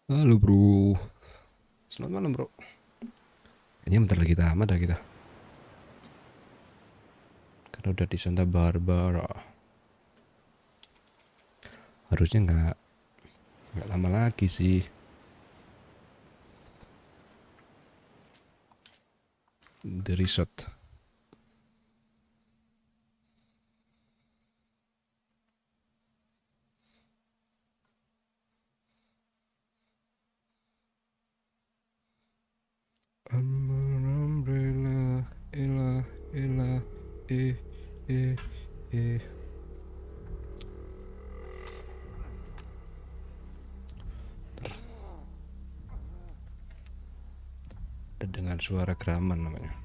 Halo bro, selamat malam bro. Kayaknya bentar lagi tamat dah kita. Karena udah di Santa Barbara. Harusnya nggak lama lagi sih. The resort. Umbrella, elah, elah, eh, eh, eh. Terdengar suara geraman namanya.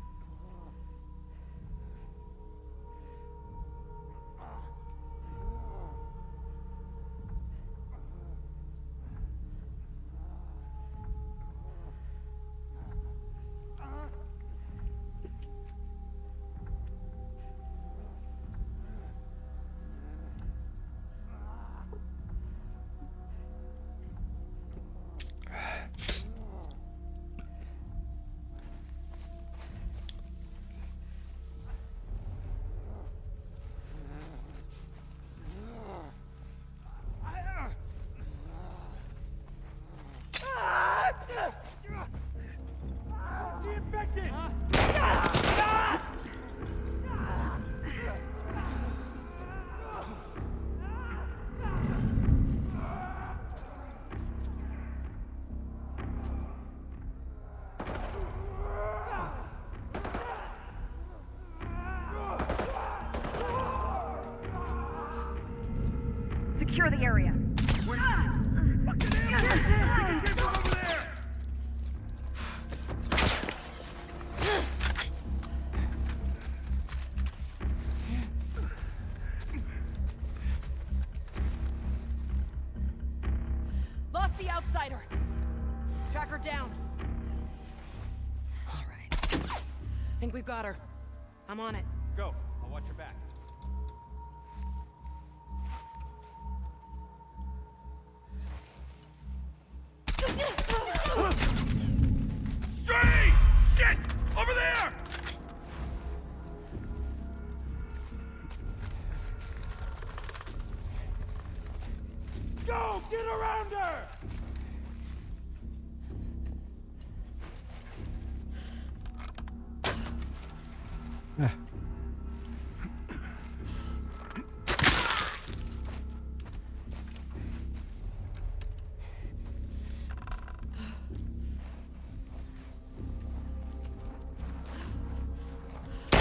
Secure the area. Lost the outsider. Track her down. All right. Think we've got her. I'm on it. Go. I'll watch your back. Straight! Shit! Over there! Go! Get around her! Ah,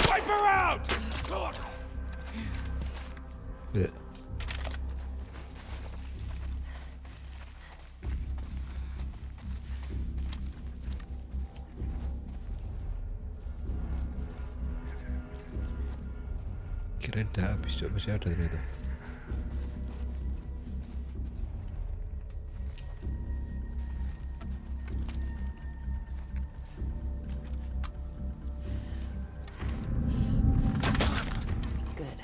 Wipe her out! eh. Kirain udah habis, coba masih ada ternyata. Good.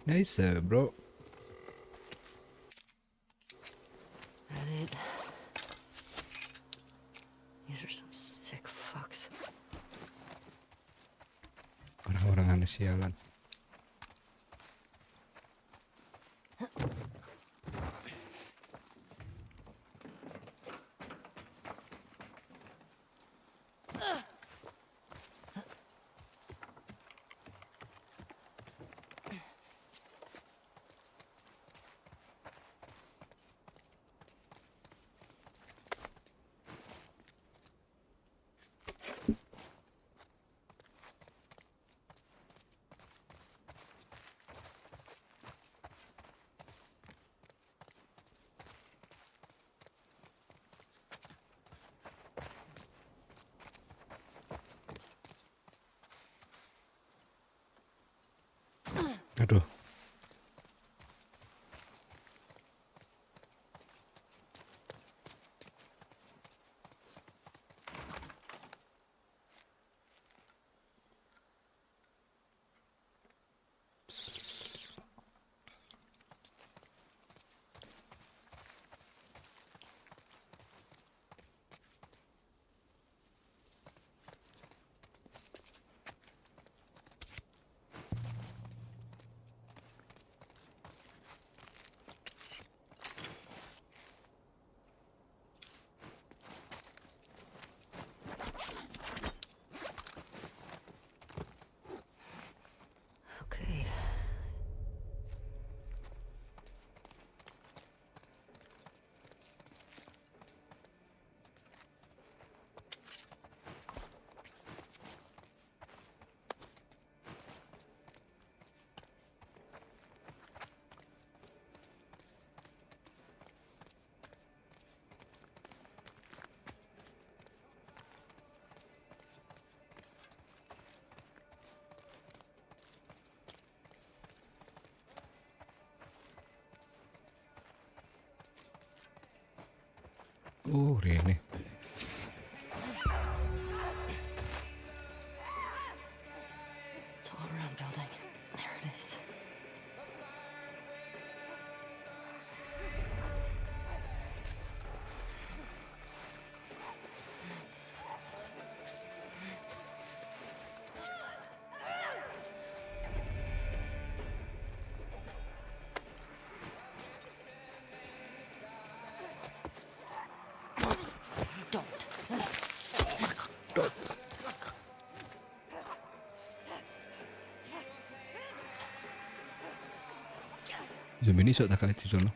Nice bro. That it. These are some sick fucks. Orang-orang aneh sialan. Aduh. Rene. Tall round building. There it is. Zombie ini sok tak kayak di sono.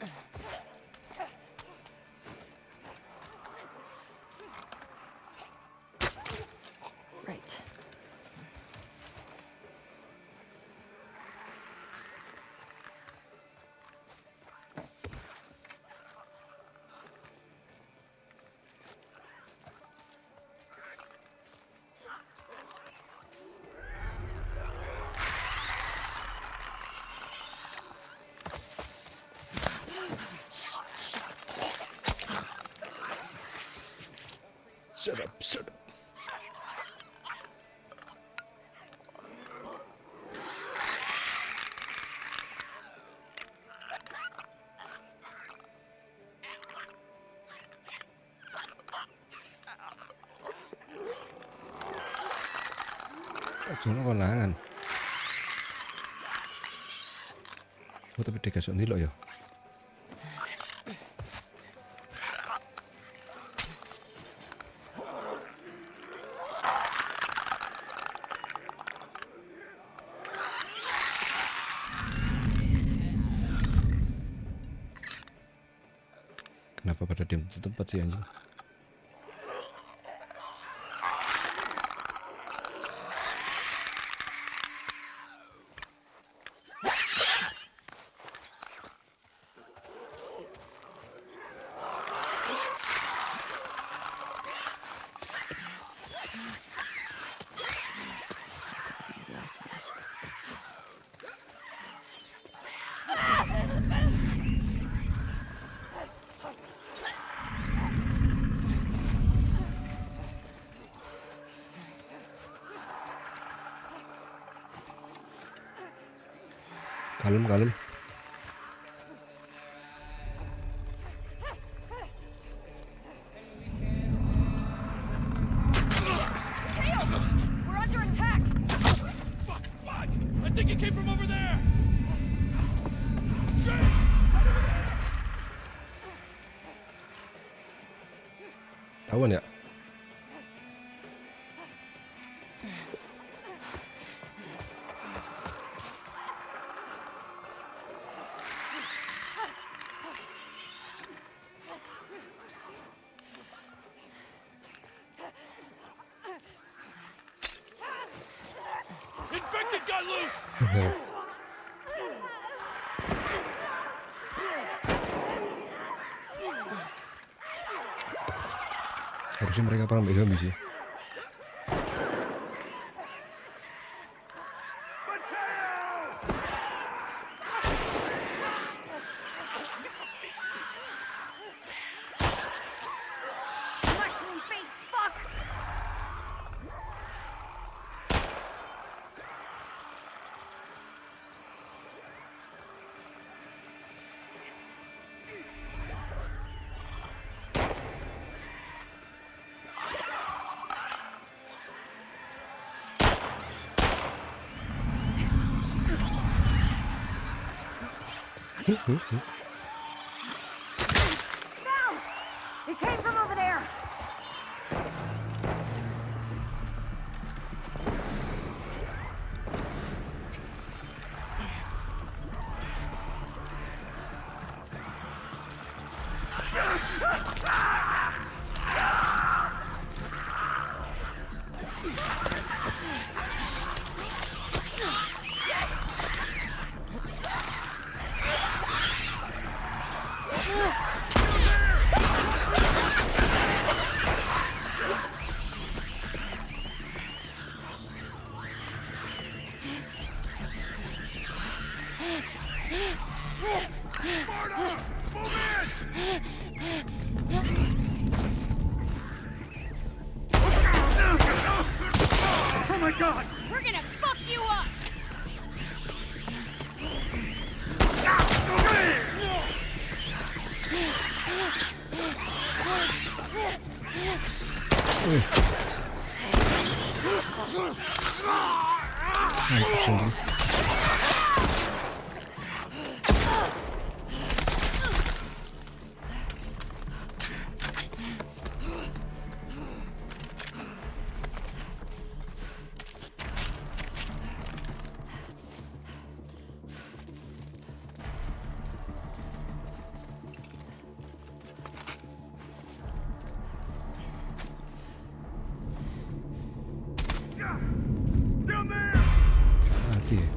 Right. Sedap. Jono konangan. Oh tapi dikasih nilo ya. Kenapa pada diam di tempat sih anjing? These assholes. Kalem. We're under attack! Fuck! I think it came from over there! Tawan ya? Infected got loose! Harusnya mereka paham zombie sih. Mushroom face, fuck! Found! It came from over there! my god! We're gonna fuck you up! Wih. Mampus lagi. Down there! Mati ya.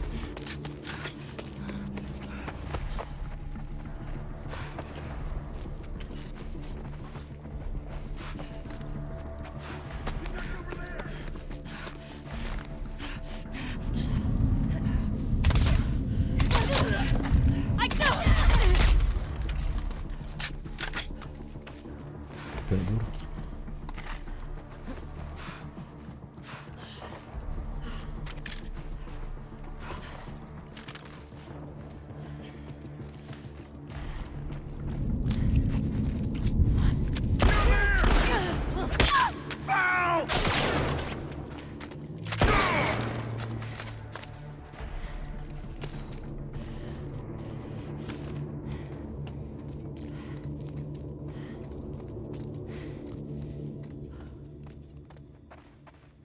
I got Kabur. Ow!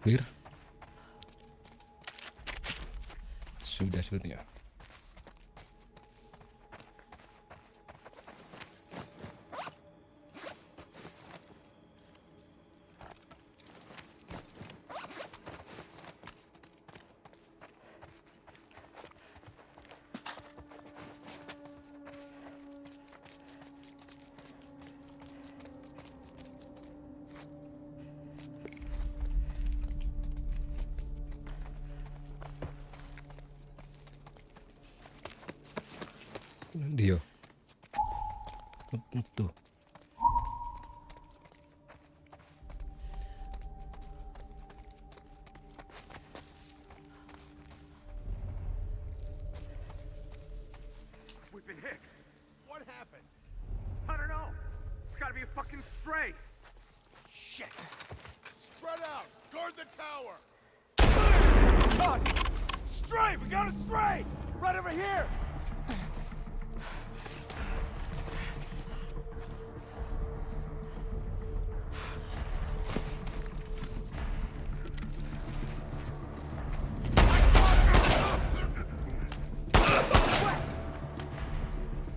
Clear. Sudah sepertinya. Dia. Tuh. We've been hit. What happened? I don't know. It's gotta be a fucking stray. Shit. Spread out. Guard the tower. God! Stray! We got a stray! Right over here!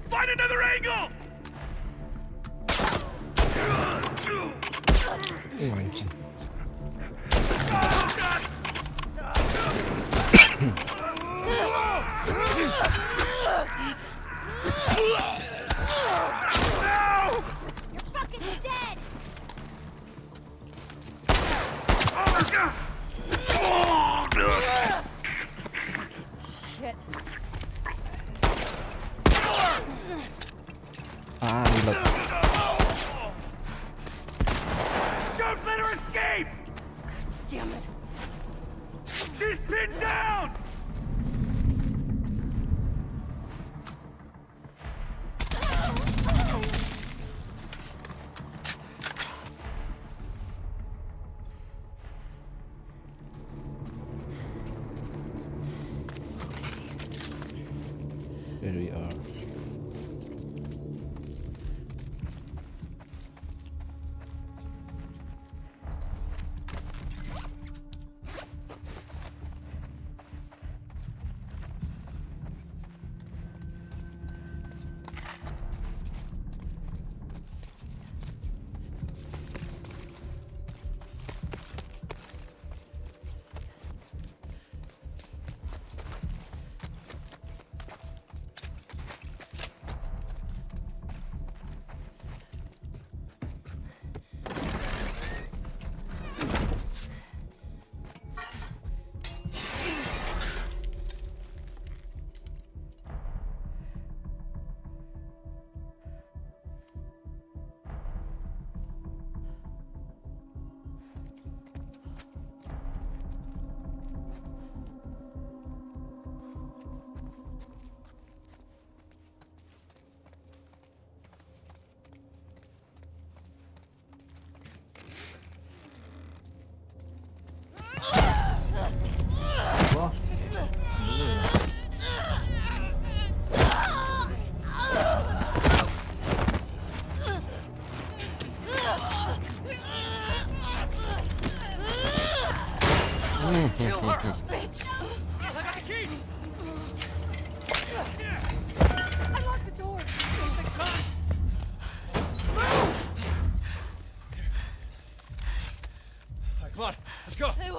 Find another angle! Oh anjing. Oh, God! No! You're fucking dead! Oh, God! Oh, God! Shit. Ah, reload. Don't let her escape! Damn it. She's pinned down! There we are. Kill her! Bitch! I got the key! Unlock the door! The guns! Alright, come on, let's go! Hey,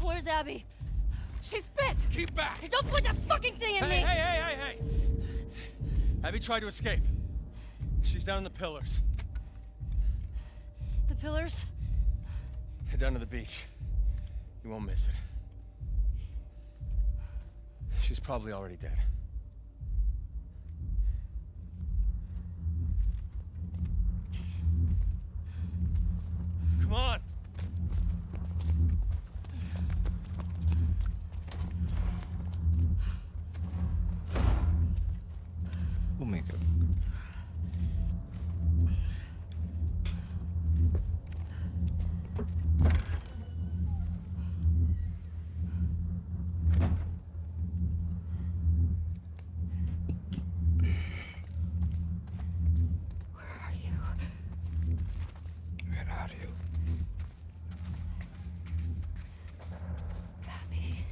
where's Abby? She's bit! Keep back! Hey, don't put that fucking thing in Hey, me! hey! Abby tried to escape. She's down in the pillars. The pillars? Head down to the beach. You won't miss it. She's probably already dead. Come on! Oh my god. Where are you? Abby.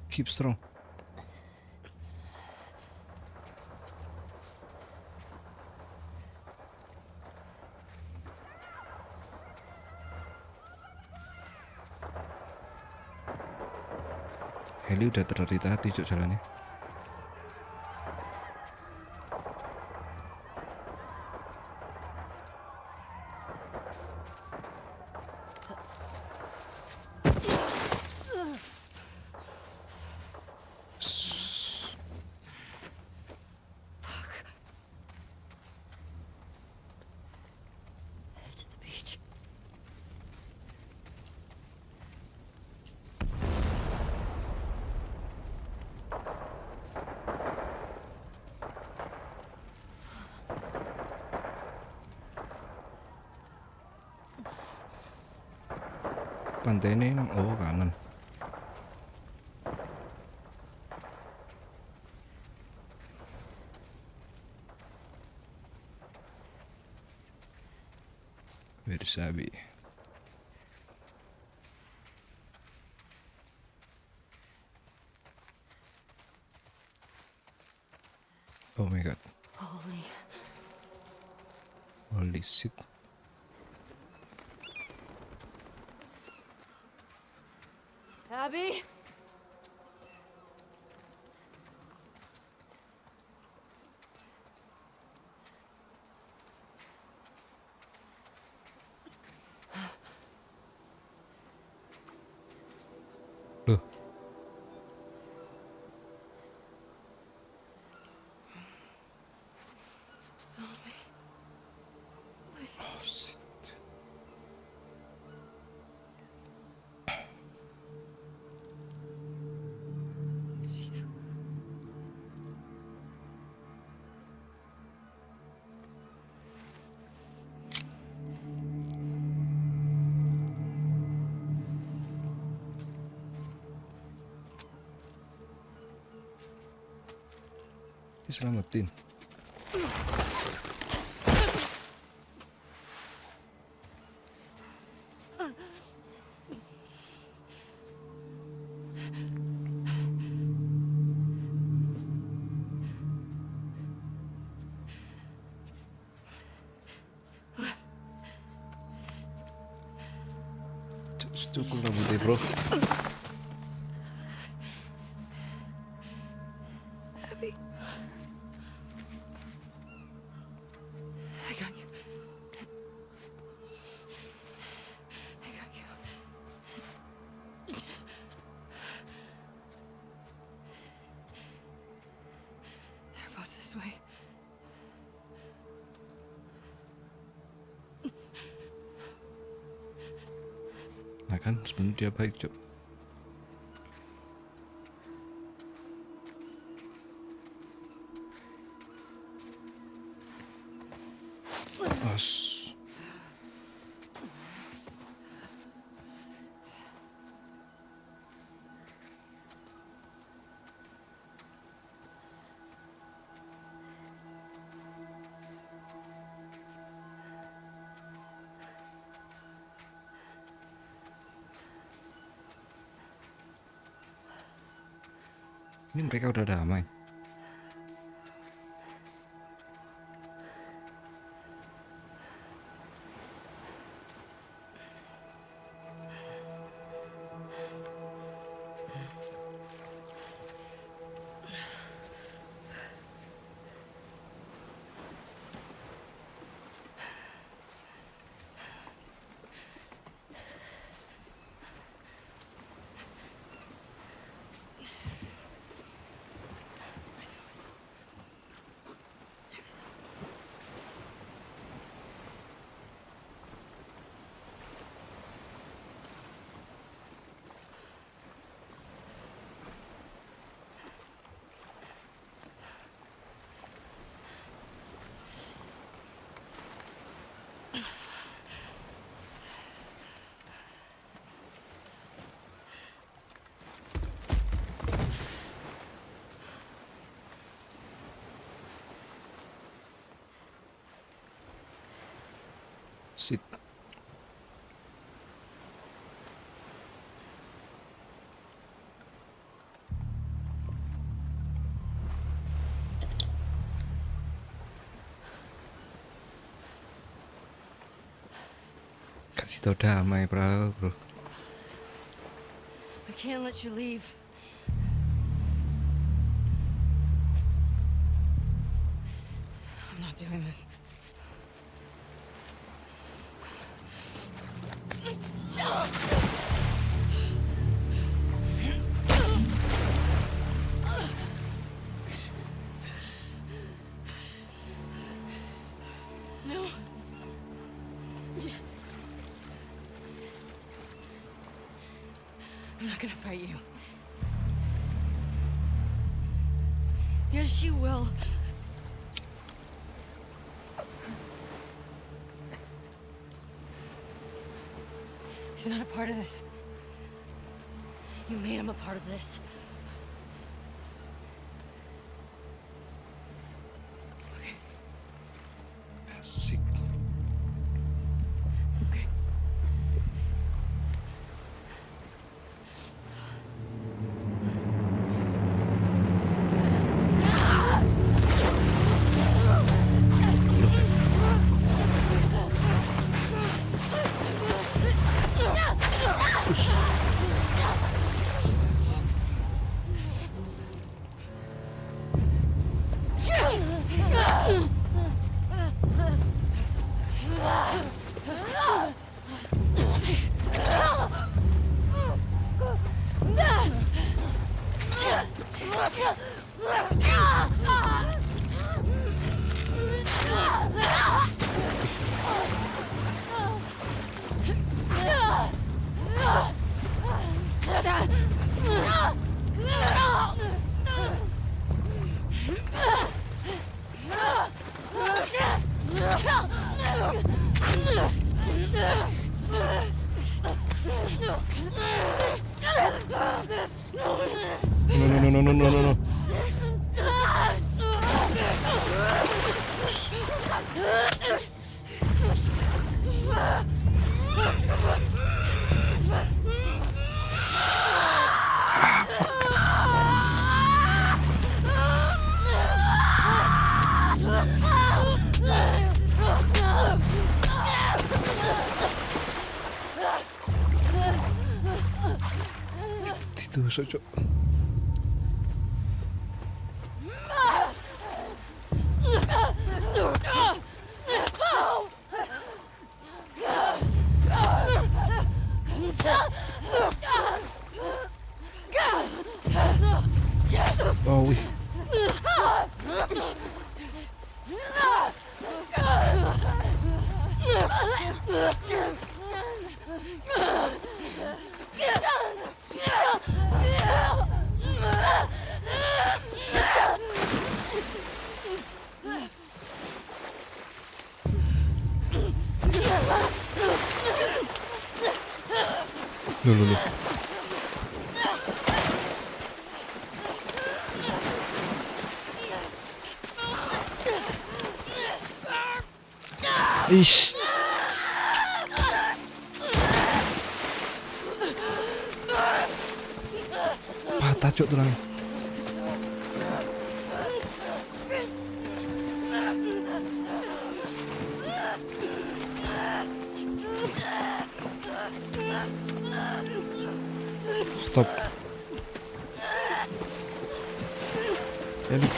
Keep strong. Heli udah terhati-hati cok jalannya. Head to the beach. Pantai ini oh kanan. Where's Abby? Oh my god. Holy shit. Abby? Loh. Oh shit. It's you. Diselamatin. Cukup rambutnya bro. Abby. I got you. I got you. They're both this way. Nah kan sebenarnya dia baik cok. Bos. Ini mereka udah damai. Sit. Kasih tau damai, bro. I can't let you leave. I'm not doing this. No. I'm not gonna fight you. Yes, you will. He's not a part of this. You made him a part of this. Okay. Asik. Okay. No. Ditusuk, Cok. Oh, wih. Loh. Ish. Patah cuk tulangnya. Stop. Ini.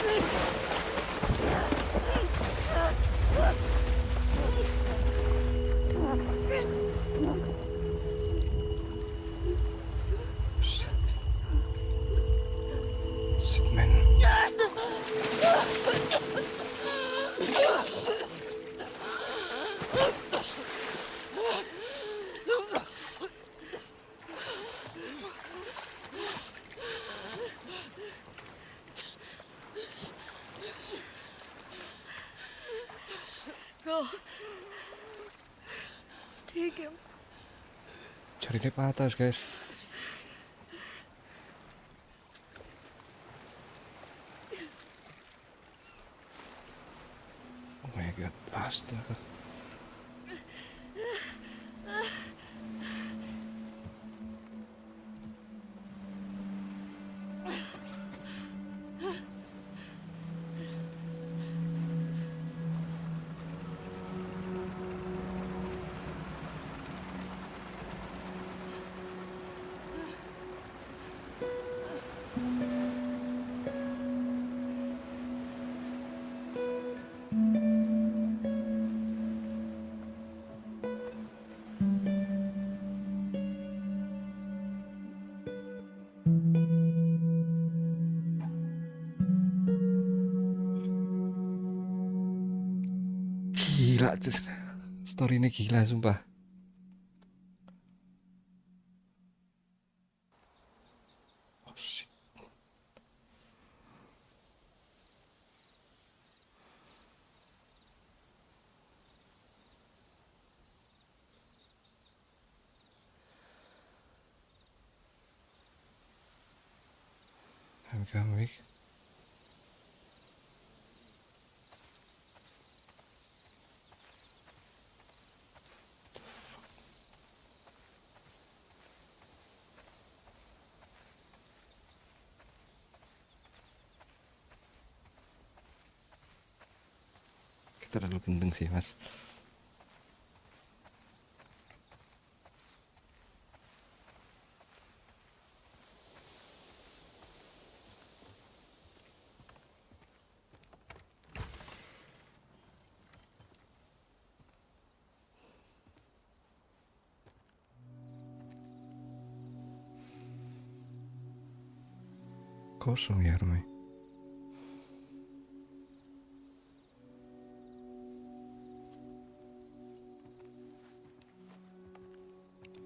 Shit, man. Go. Just take him. Cari dia patah, guys. Oh my god, astaga. Gila, story ini gila sumpah. Oh shit. I'm coming. Terlalu penting sih, Mas. Kosong ya rumahnya.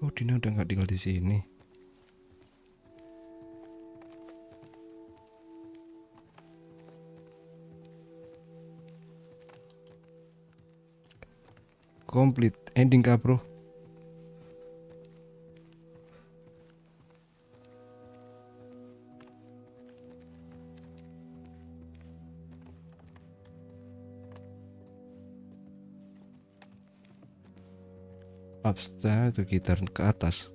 Oh, Dina udah nggak tinggal di sini. Complete ending kah, bro? Upstairs atau gitar ke atas?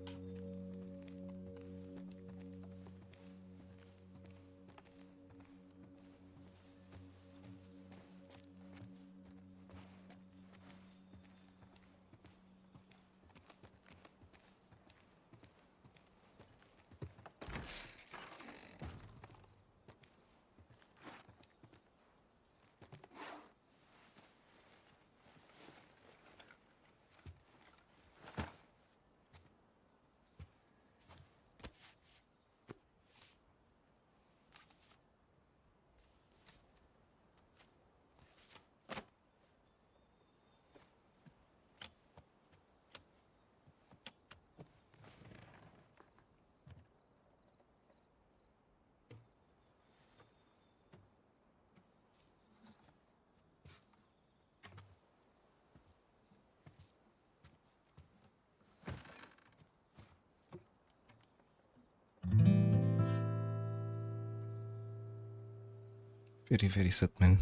Very very sad man.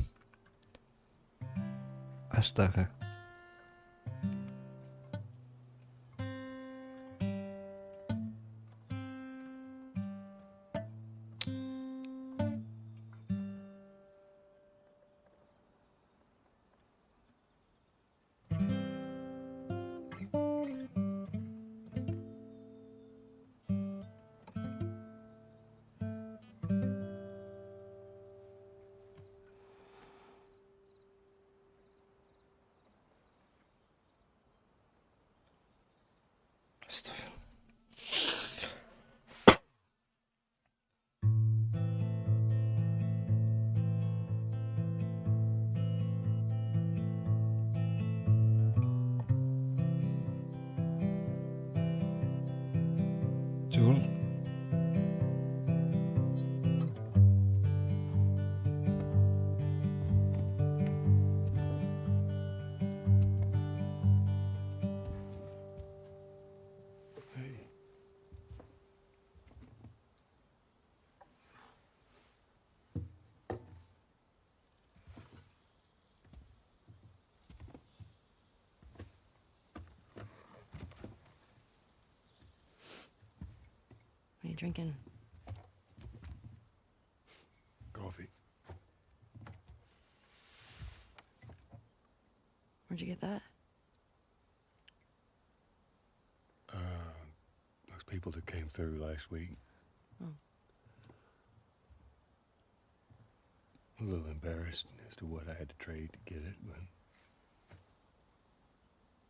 Astaga. Astagfirullah. Jul. Hey. What are you drinking? Coffee. Where'd you get that? Those people that came through last week. Oh. A little embarrassed as to what I had to trade to get it, but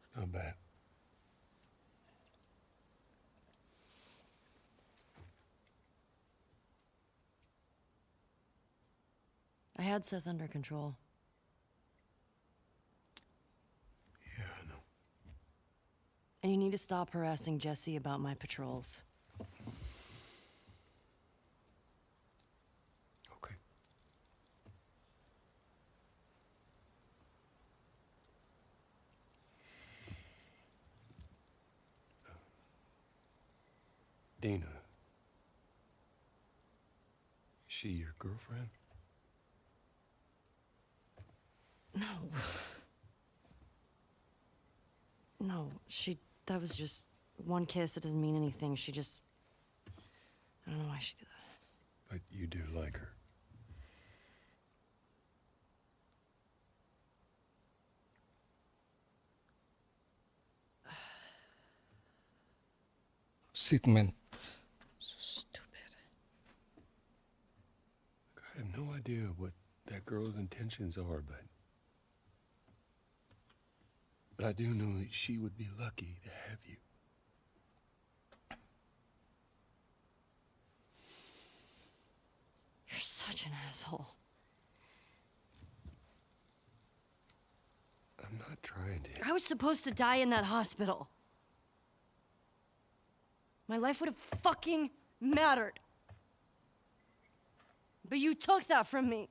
it's not bad. I had Seth under control. Yeah, I know. And you need to stop harassing Jesse about my patrols. Okay. Dina. Is she your girlfriend? No. No, that was just one kiss. It doesn't mean anything. She just, I don't know why she did that. But you do like her. Shit man. So stupid. I have no idea what that girl's intentions are, but I do know that she would be lucky to have you. You're such an asshole. I'm not trying to. I was supposed to die in that hospital. My life would have fucking mattered. But you took that from me.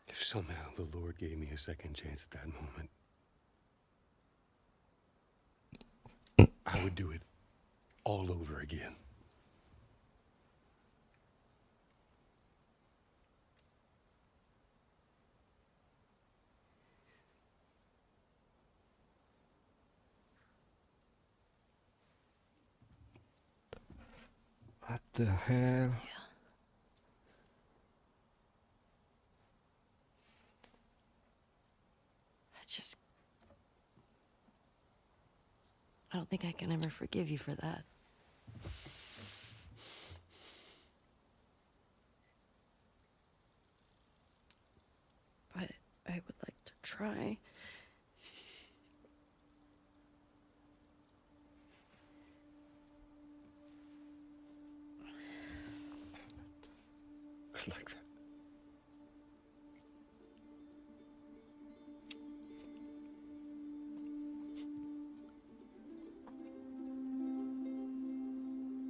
If somehow the Lord gave me a second chance at that moment, I would do it all over again. What the hell? I don't think I can ever forgive you for that. But I would like to try. I like that.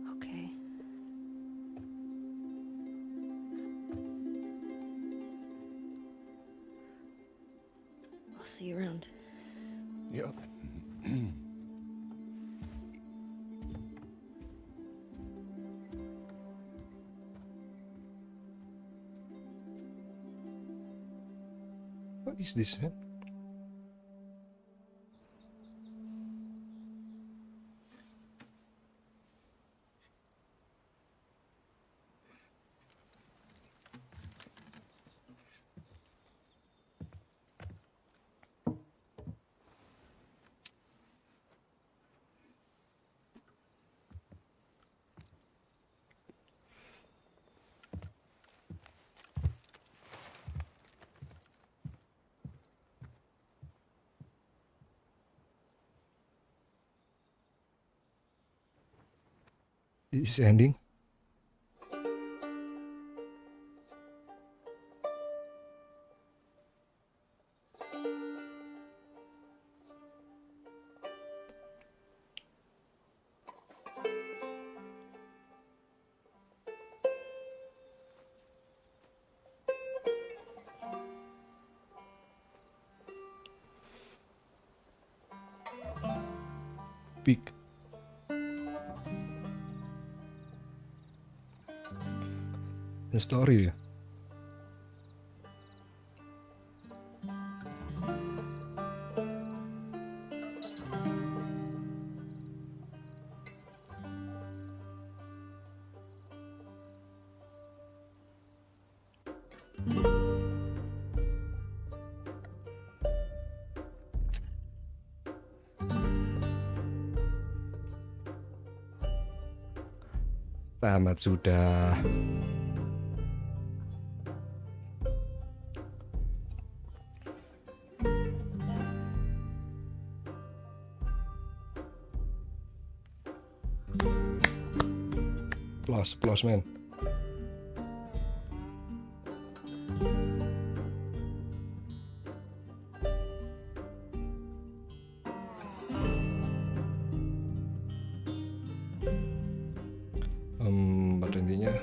Okay. see you around. Yep. What is this, man? Is ending? Big. The story ya. Tamat sudah. Plus men. Pada intinya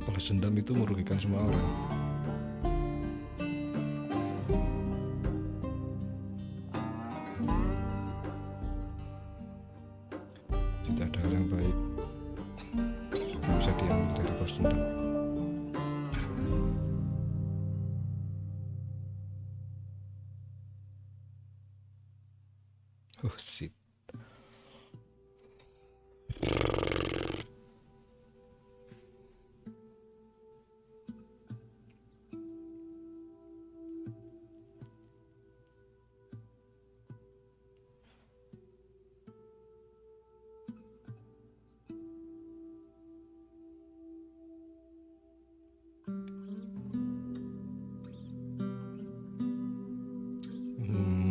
balas dendam itu merugikan semua orang. Tidak ada hal yang baik yang bisa diambil dari balas dendam. Oh shit.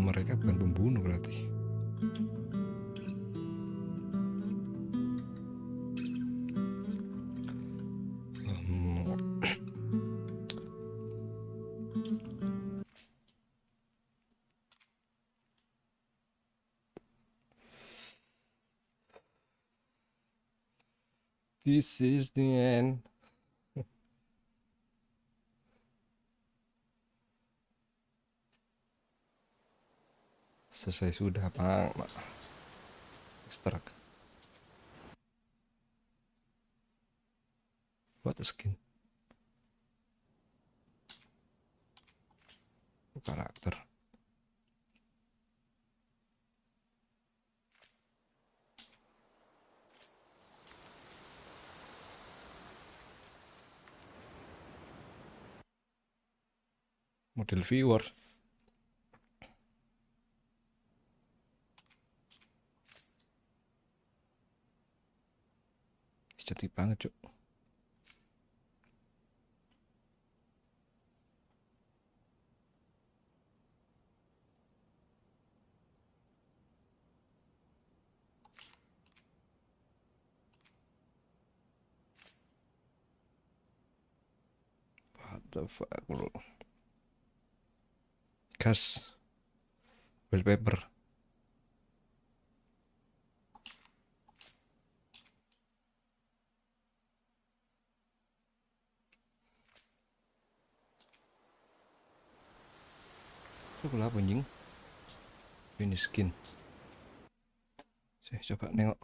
Mereka bukan pembunuh berarti. This is the end. Selesai sudah, Pak. Ekstrak. What a skin. Karakter. Model viewer. Cantik banget, Cuk. What the fuck, bro? Gas. Wallpaper. Itu apa anjing? Finish skin. Saya coba nengok.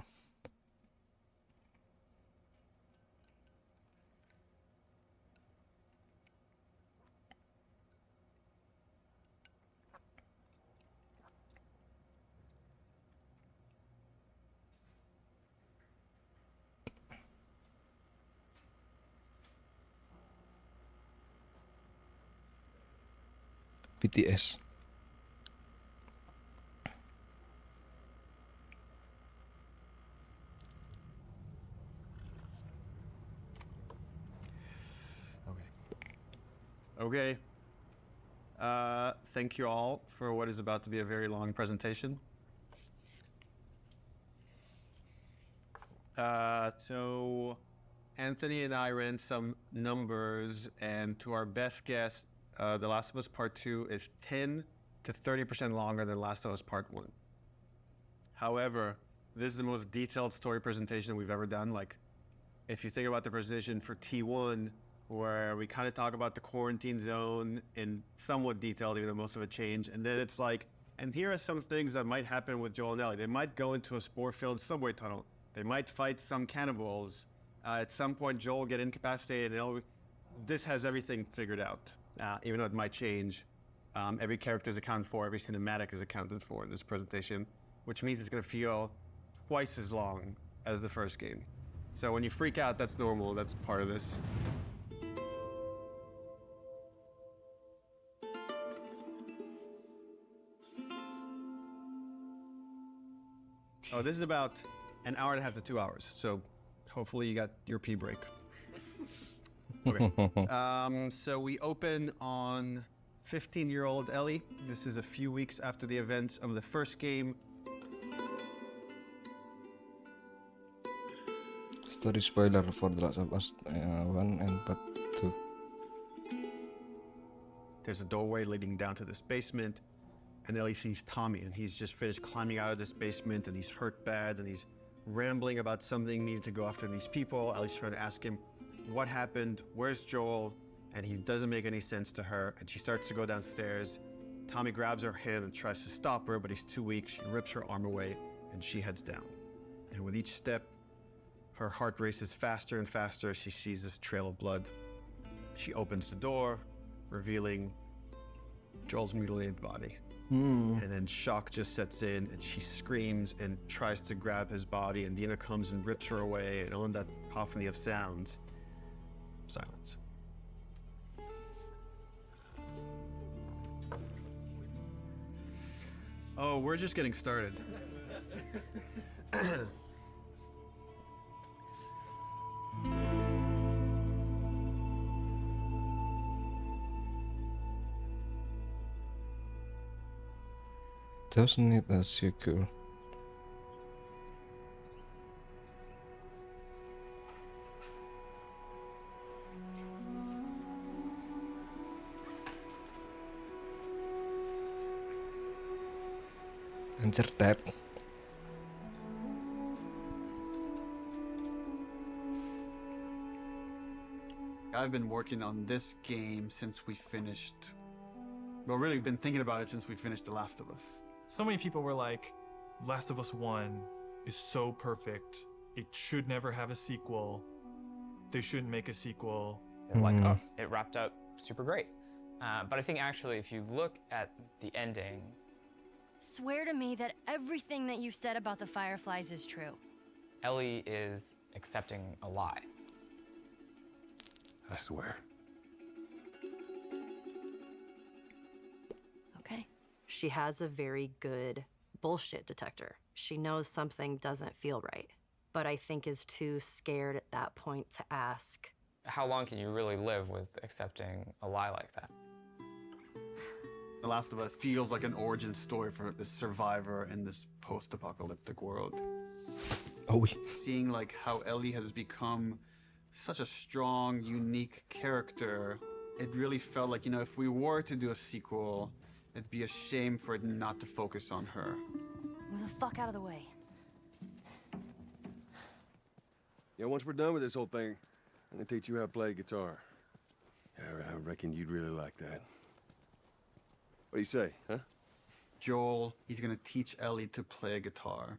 BTS. Okay. Thank you all for what is about to be a very long presentation. So Anthony and I ran some numbers, and to our best guess, The Last of Us Part 2 is 10 to 30% longer than Last of Us Part 1. However, this is the most detailed story presentation we've ever done. Like, if you think about the presentation for T1, where we kind of talk about the quarantine zone in somewhat detail, even though most of it changed, and then it's like, and here are some things that might happen with Joel and Ellie. They might go into a spore-filled subway tunnel. They might fight some cannibals. At some point, Joel will get incapacitated, and this has everything figured out, even though it might change. Every character is accounted for, every cinematic is accounted for in this presentation, which means it's going to feel twice as long as the first game. So when you freak out, that's normal, that's part of this. Oh, this is about an hour and a half to 2 hours, so hopefully you got your pee break. Okay. So we open on 15-year-old Ellie. This is a few weeks after the events of the first game. Story spoiler for The Last of Us 1 and Part 2. There's a doorway leading down to this basement, and Ellie sees Tommy, and he's just finished climbing out of this basement, and he's hurt bad, and he's rambling about something, needing to go after these people. Ellie's trying to ask him what happened, where's Joel, and he doesn't make any sense to her, and she starts to go downstairs. Tommy grabs her hand and tries to stop her, but he's too weak. She rips her arm away, and she heads down. And with each step, her heart races faster and faster as she sees this trail of blood. She opens the door, revealing Joel's mutilated body. And then shock just sets in, and she screams and tries to grab his body, and Dina comes and rips her away, and on that cacophony of sounds, silence. Oh, we're just getting started. Doesn't need a sequel. Uncharted. I've been working on this game since we finished. Well, really, been thinking about it since we finished The Last of Us. So many people were like, Last of Us 1 is so perfect. It should never have a sequel. They shouldn't make a sequel. They're like, oh, it wrapped up super great. But I think actually, if you look at the ending, Swear to me that everything that you said about the Fireflies is true. Ellie is accepting a lie. I swear. Okay. She has a very good bullshit detector. She knows something doesn't feel right, but I think is too scared at that point to ask. How long can you really live with accepting a lie like that? The Last of Us feels like an origin story for this survivor in this post-apocalyptic world. Oh, oui. Seeing like how Ellie has become such a strong, unique character, it really felt like, you know, if we were to do a sequel, it'd be a shame for it not to focus on her. Move the fuck out of the way. Yeah, once we're done with this whole thing, I'm gonna teach you how to play guitar. I reckon you'd really like that. What do you say, huh? Joel, he's gonna teach Ellie to play guitar.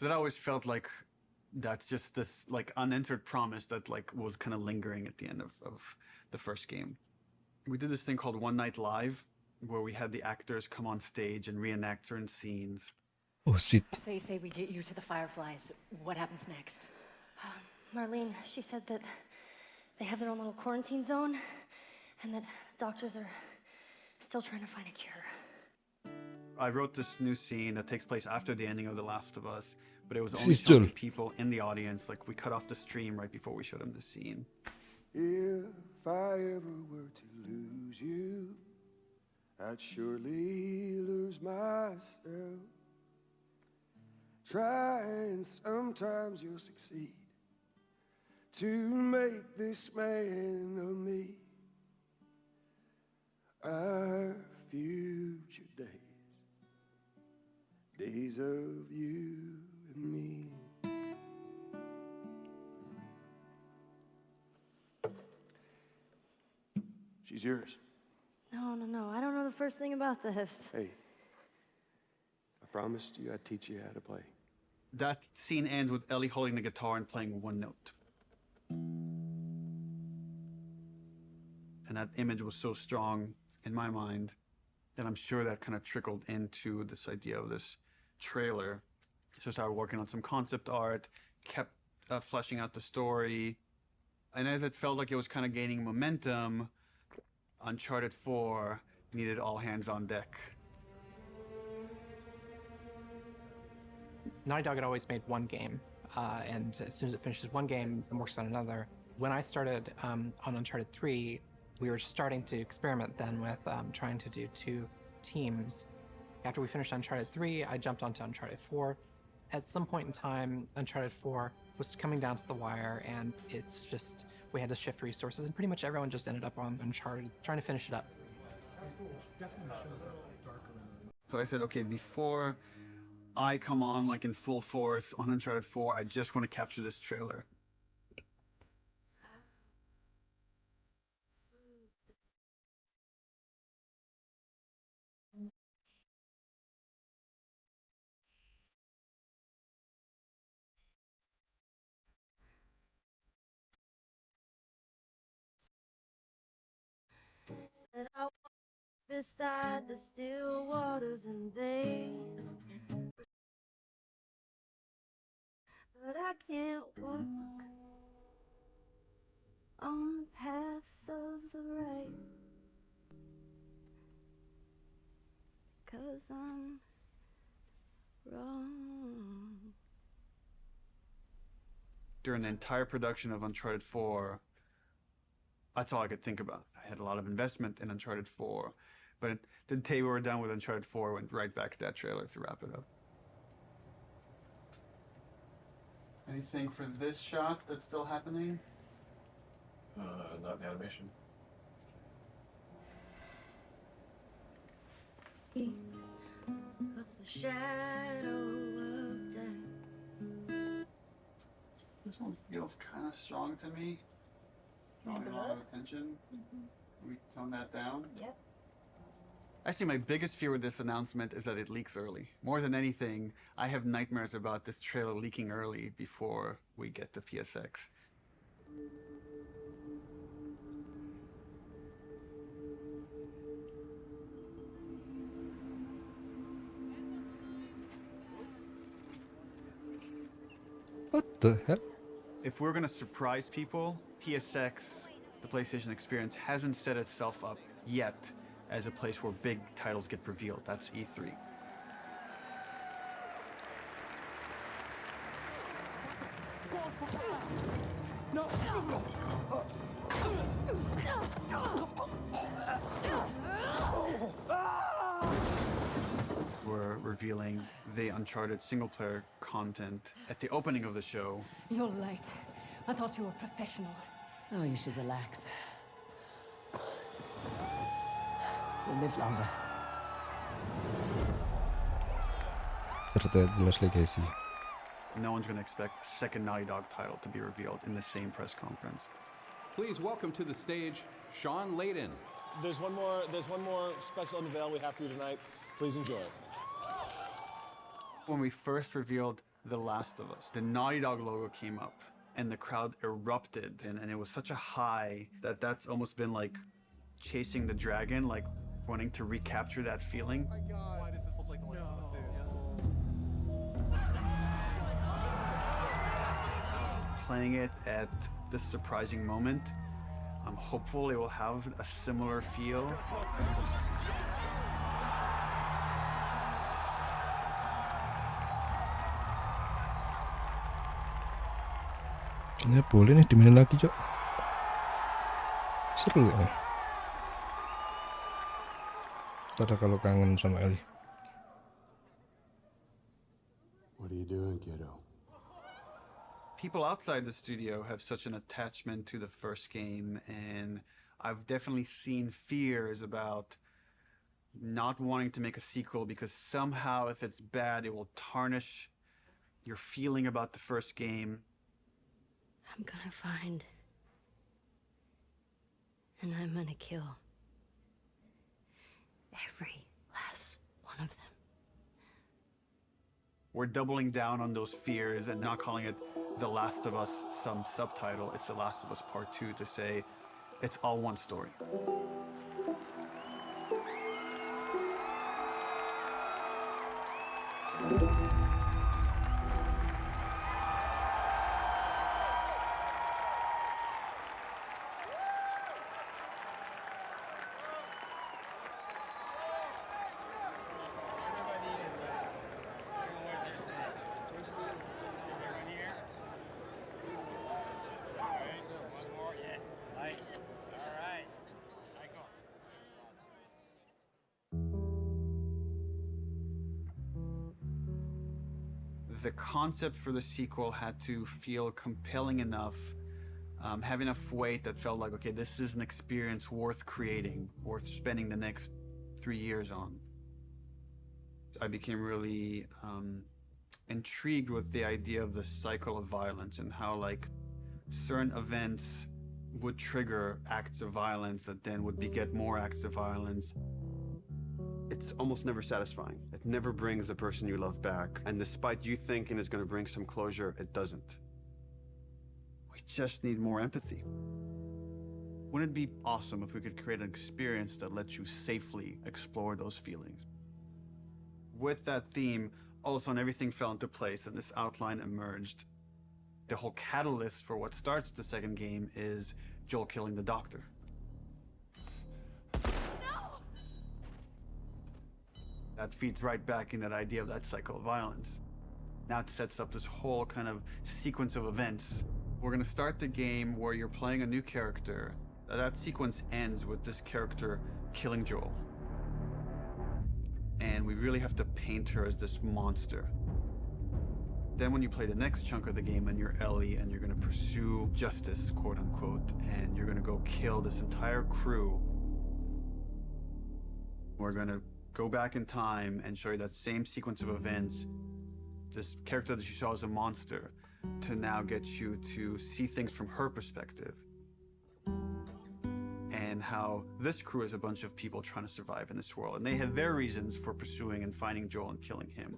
That always felt like that's just this like unanswered promise that like was kind of lingering at the end of the first game. We did this thing called One Night Live, where we had the actors come on stage and reenact certain scenes. Oh shit. So you say we get you to the Fireflies. What happens next? Marlene, she said that they have their own little quarantine zone and that doctors are still trying to find a cure. I wrote this new scene that takes place after the ending of The Last of Us, but it was only shown to people in the audience. Like, we cut off the stream right before we showed them the scene. If I ever were to lose you, I'd surely lose myself. Try and sometimes you'll succeed to make this man of me. Our future days of you and me. She's yours. No. I don't know the first thing about this. Hey, I promised you I'd teach you how to play. That scene ends with Ellie holding the guitar and playing one note. And that image was so strong in my mind that I'm sure that kind of trickled into this idea of this trailer. So I started working on some concept art, kept fleshing out the story. And as it felt like it was kind of gaining momentum, Uncharted 4 needed all hands on deck. Naughty Dog had always made one game, and as soon as it finishes one game, it works on another. When I started on Uncharted 3, we were starting to experiment then with trying to do 2 teams. After we finished Uncharted 3, I jumped onto Uncharted 4. At some point in time, Uncharted 4 was coming down to the wire, and it's just, we had to shift resources, and pretty much everyone just ended up on Uncharted, trying to finish it up. So I said, okay, before I come on like in full force on Uncharted 4, I just want to capture this trailer. Said I walk beside the still waters and they, but I can't walk on the path of the right, 'cause I'm wrong. During the entire production of Uncharted 4, that's all I could think about. I had a lot of investment in Uncharted 4, but the day we were done with Uncharted 4, I went right back to that trailer to wrap it up. Anything for this shot that's still happening? Not in animation. Of the shadow of death. This one feels kind of strong to me. Drawing a lot of attention. Can we tone that down? Yep. Actually, my biggest fear with this announcement is that it leaks early. More than anything, I have nightmares about this trailer leaking early before we get to PSX. What the hell? If we're gonna surprise people, PSX, the PlayStation Experience, hasn't set itself up yet as a place where big titles get revealed. That's E3. No! We're revealing the Uncharted single-player content at the opening of the show. You're late. I thought you were professional. Oh, you should relax. You'll live longer. Cerita jelas legacy. No one's going to expect a second Naughty Dog title to be revealed in the same press conference. Please welcome to the stage, Sean Layden. There's one more special unveil we have for you tonight. Please enjoy it. When we first revealed The Last of Us, the Naughty Dog logo came up and the crowd erupted, and it was such a high that's almost been like chasing the dragon, like wanting to recapture that feeling. Oh my God. Why does this look like The Last of Us, dude? Playing it at this surprising moment, I'm hopeful it will have a similar feel. Ya boleh nih dimainin lagi, Cok. Seru ya. Ntar kalau kangen sama Ellie. What are you doing, kiddo? People outside the studio have such an attachment to the first game, and I've definitely seen fears about not wanting to make a sequel because somehow if it's bad, it will tarnish your feeling about the first game. I'm gonna find. And I'm gonna kill. Every last one of them. We're doubling down on those fears and not calling it The Last of Us some subtitle. It's The Last of Us Part 2 to say it's all one story. The concept for the sequel had to feel compelling enough, have enough weight that felt like, okay, this is an experience worth creating, worth spending the next 3 years on. I became really intrigued with the idea of the cycle of violence and how like certain events would trigger acts of violence that then would beget more acts of violence. It's almost never satisfying. It never brings the person you love back. And despite you thinking it's going to bring some closure, it doesn't. We just need more empathy. Wouldn't it be awesome if we could create an experience that lets you safely explore those feelings? With that theme, all of a sudden everything fell into place and this outline emerged. The whole catalyst for what starts the second game is Joel killing the doctor. That feeds right back in that idea of that cycle of violence. Now it sets up this whole kind of sequence of events. We're gonna start the game where you're playing a new character. That sequence ends with this character killing Joel. And we really have to paint her as this monster. Then when you play the next chunk of the game and you're Ellie and you're gonna pursue justice, quote unquote, and you're gonna go kill this entire crew, we're gonna go back in time and show you that same sequence of events, this character that you saw as a monster, to now get you to see things from her perspective. And how this crew is a bunch of people trying to survive in this world, and they had their reasons for pursuing and finding Joel and killing him.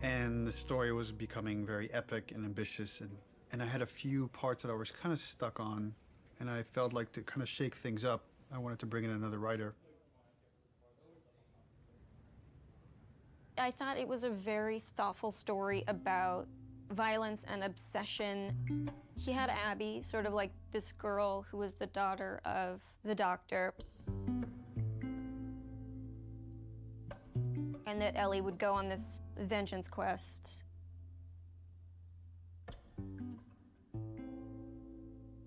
And the story was becoming very epic and ambitious, and I had a few parts that I was kind of stuck on, and I felt like to kind of shake things up, I wanted to bring in another writer. I thought it was a very thoughtful story about violence and obsession. He had Abby, sort of like this girl who was the daughter of the doctor. And that Ellie would go on this vengeance quest.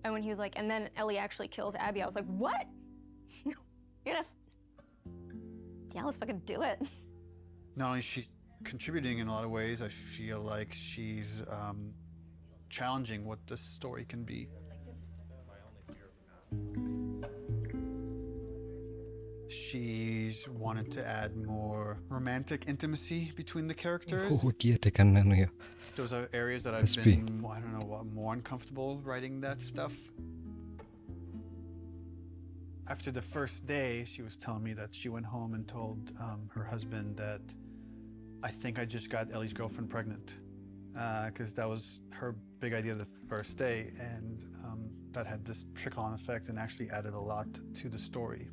And when he was like, and then Ellie actually kills Abby, I was like, what? You're gonna... Yeah, let's fucking do it. Not only is she contributing in a lot of ways, I feel like she's challenging what this story can be. She wanted to add more romantic intimacy between the characters. Oh iya tekan anu ya. Those are areas that I've SP. been, I don't know, more uncomfortable writing that stuff. After the first day, she was telling me that she went home and told her husband that I think I just got Ellie's girlfriend pregnant. Because that was her big idea the first day, and that had this trickle-on effect and actually added a lot to the story.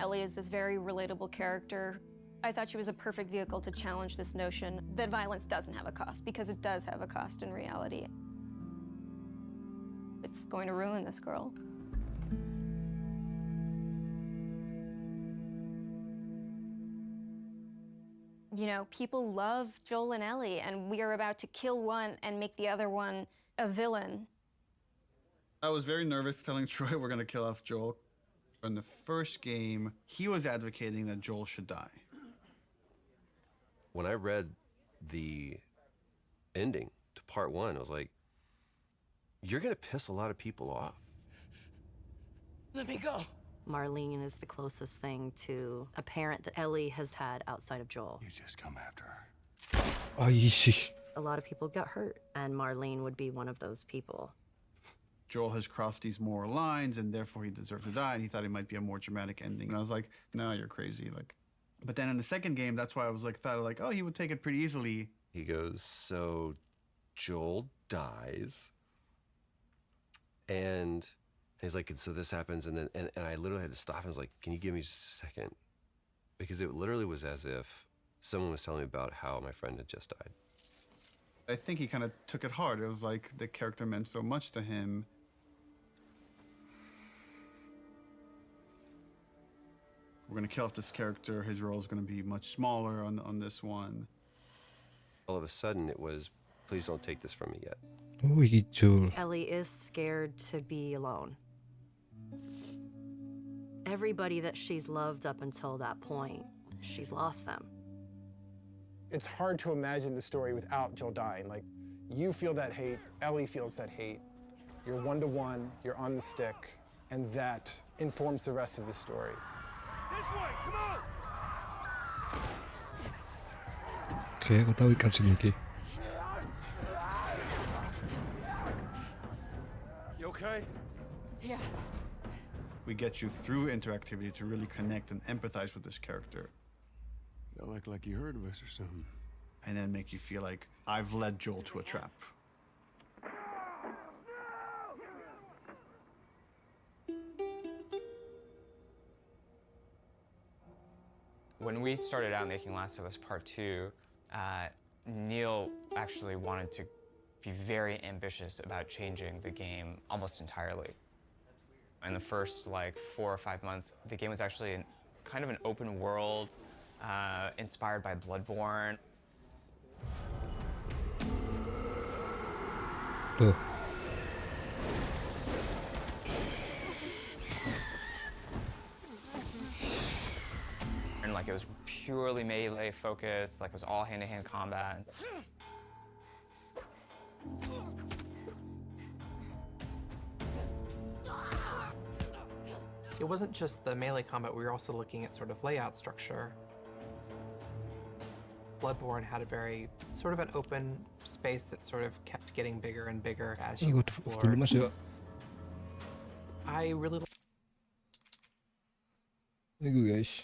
Ellie is this very relatable character. I thought she was a perfect vehicle to challenge this notion that violence doesn't have a cost, because it does have a cost in reality. It's going to ruin this girl. You know, people love Joel and Ellie, and we are about to kill one and make the other one a villain. I was very nervous telling Troy we're going to kill off Joel. In the first game, he was advocating that Joel should die. When I read the ending to part 1, I was like, you're going to piss a lot of people off. Let me go. Marlene is the closest thing to a parent that Ellie has had outside of Joel. You just come after her. Ay, sí. A lot of people got hurt, and Marlene would be one of those people. Joel has crossed these moral lines, and therefore he deserves to die, and he thought it might be a more dramatic ending. And I was like, no, you're crazy. Like, but then in the second game, that's why I was like, thought like, oh, he would take it pretty easily. He goes, so Joel dies, and he's like, so this happens, and then and I literally had to stop. I was like, can you give me just a second? Because it literally was as if someone was telling me about how my friend had just died. I think he kind of took it hard. It was like the character meant so much to him. We're gonna kill off this character. His role is gonna be much smaller on this one. All of a sudden, it was, please don't take this from me yet. Uy, Joel. Ellie is scared to be alone. Everybody that she's loved up until that point, she's lost them. It's hard to imagine the story without Joel dying. Like, you feel that hate, Ellie feels that hate. You're one-to-one, you're on the stick, and that informs the rest of the story. This way, come on! Oke, aku tahu ikan sini iki. You okay? Yeah. We get you through interactivity to really connect and empathize with this character. Don't act like you heard of us or something. And then make you feel like I've led Joel to a trap. When we started out making Last of Us Part 2, Neil actually wanted to be very ambitious about changing the game almost entirely. In the first, 4 or 5 months, the game was actually kind of an open world, inspired by Bloodborne. Tuh. And it was purely melee focused, it was all hand-to-hand combat. It wasn't just the melee combat, we were also looking at sort of layout structure. Bloodborne had a very sort of an open space that sort of kept getting bigger and bigger as you explored. Dulu Mas ya. I really Ini gue guys.